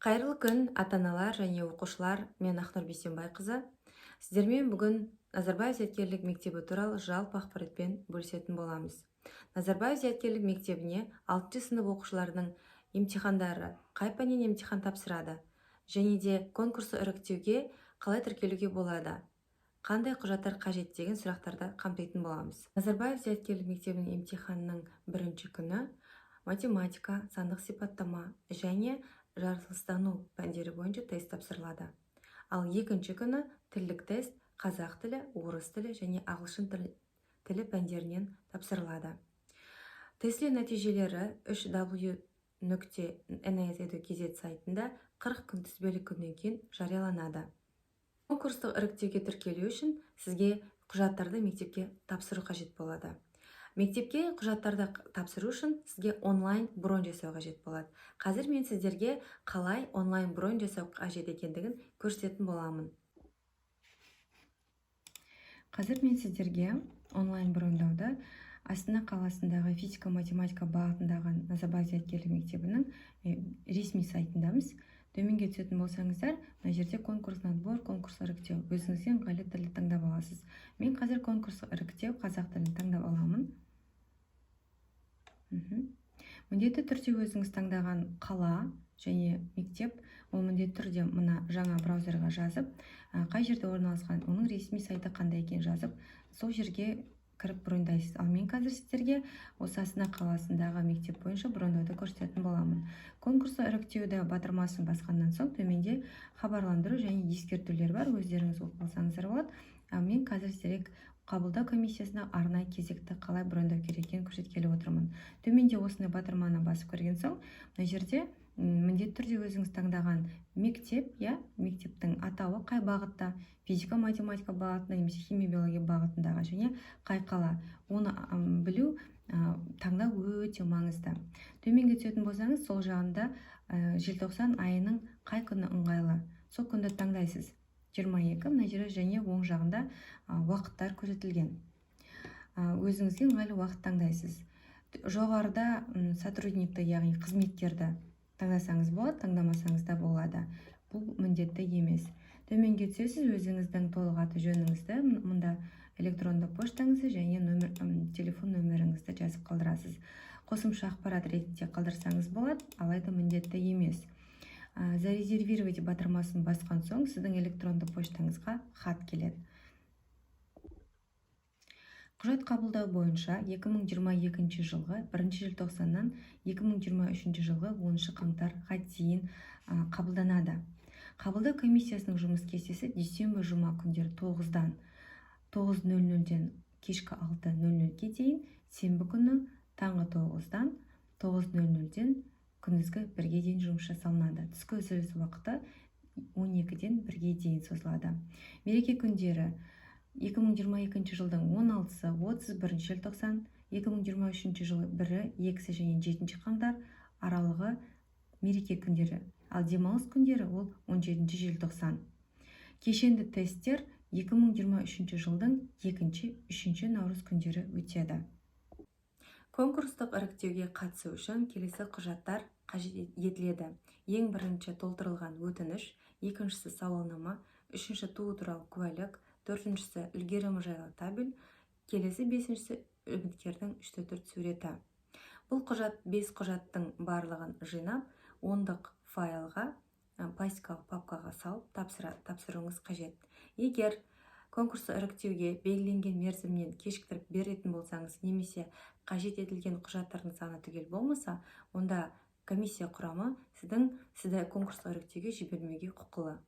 Қайырлы күн, ата-аналар және оқушылар. Мен Ақнұр Бейсенбайқызы. Сіздермен бүгін Назарбаев зияткерлік мектебі туралы жалпы ақпаратпен бөлісетін боламыз. Назарбаев зияткерлік мектебіне 6 сынып оқушыларының емтихандары қай пәннен емтихан тапсырады және де конкурсы іріктеуге қалай тіркелуге болады, қандай құжаттар қажет деген сұрақтарды қамтитын боламыз. Назарбаев зияткерлік мектебінің емтиханының бірінші күні математика, сандық сипаттама және жаратылыстану пәндері бойынша тест тапсырылады. Ал екінші күні тілдік тест қазақ тілі, орыс тілі және ағылшын тілі пәндерінен тапсырылады. Тестілеу нәтижелері 3w.nes.edu сайтында 40 күнтізбелік күннен кейін жарияланады. Конкурстық іріктеуге тіркелу үшін сізге құжаттарды мектепке тапсыру қажет болады. Мектепке құжаттарды тапсыру үшін сізге онлайн бронь жасау қажет болады. Қазір мен сіздерге қалай онлайн бронь жасау қажет екендігін көрсететін боламын. Қазір мен сіздерге онлайн броньдауды Астана қаласындағы физика-математика бағытындағы Назарбаев зияткерлік мектебінің ресми сайтындамыз. Төменге түсетін болсаңыздар, мына жерде конкурс отбор, конкурс іріктеу. Өзіңізге ыңғайлы тілді таңдап аласыз. Мен қазір конкурс іріктеу қазақ тілін таңдап аламын. Міндетті түрде өзіңіз таңдаған қала және мектеп, ол міндетті түрде мына жаңа браузерға жазып, қай жерде орналасқан, оның ресми сайты қандай екен жазып, сол жерге кіріп броньдайсыз. Ал мен қазір сіздерге осы Астана қаласындағы мектеп бойынша броньдауды көрсететін боламын. Конкурсы іріктеуді батырмасын басқаннан соң төменде хабарландыру және ескертулер бар, өздеріңіз оқып алсаңыздар болады. Мен қазір сіздерге қабылдау комиссиясына арнайы кезекті қалай броньдау керек екенін көрсеткелі отырмын. Төменде осындай батырманы басып көрген соң, мына жерде міндетті түрде өзіңіз таңдаған мектеп, мектептің атауы қай бағытта, физика-математика бағытында немесе химия-биология бағытындағы және қай қала, оны білу, таңдау өте маңызды. Төменге түсетін болсаңыз, сол жағында желтоқсан айының қай күні ыңғайлы, сол күнді таңдайсыз. 22 мына жерде және оң жағында уақыттар көрсетілген. Өзіңізге ыңғайлы уақыт таңдайсыз. Жоғарыда сотрудникті, яғни қызметкерді таңдасаңыз болады, таңдамасаңыз да болады. Бұл міндетті емес. Төменге түсесіз, өзіңіздің толық аты жөніңізді, мұнда электронды поштаңызды және телефон нөміріңізді жазып қалдырасыз. Қосымша ақпарат ретінде қалдырсаңыз болады, алайда міндетті емес. Зарезервировать батырмасын басқан соң, сіздің электронды поштаңызға хат келеді. Құжат қабылдау бойынша 2022 жылғы 1 желтоқсаннан 2023 жылғы 10 қаңтарға дейін қабылданады. Қабылдау комиссиясының жұмыс кестесі дүйсенбі жұма күндері 9-дан 9:00-ден кешкі 6:00-ге дейін, сенбі күні таңғы 9-дан 9:00-ден күндізгі 1-ге дейін жұмыс жасалынады. Түскі үзіліс уақыты 12-ден 1-ге дейін созылады. Мереке күндері 2022 жылдың 16-сы 31 желтоқсан, 2023 жылы 1-і, 2-сі және 7 қаңтар аралығы мереке күндері, ал демалыс күндері ол 17 желтоқсан. Кешенді тесттер 2023 жылдың 2-3 наурыз күндері өтеді. Конкурстық іріктеуге қатысу үшін келесі құжаттар қажет етіледі. Ең бірінші толтырылған өтініш, екіншісі сауалнама, үшінші туу туралы куәлік, төртіншісі үлгерімі жайлы табель, келесі бесіншісі үміткердің 3-4 суреті. Бұл құжат 5 құжаттың барлығын жинап, 10-дық файлға, пластикалық папкаға салып тапсыруыңыз қажет. Егер конкурсы іріктеуге белгіленген мерзімнен кешіктіріп беретін болсаңыз, немесе қажет етілген құжаттардың саны түгел болмаса, онда комиссия құрамы сізді конкурстық іріктеуге жібермеуге құқылы.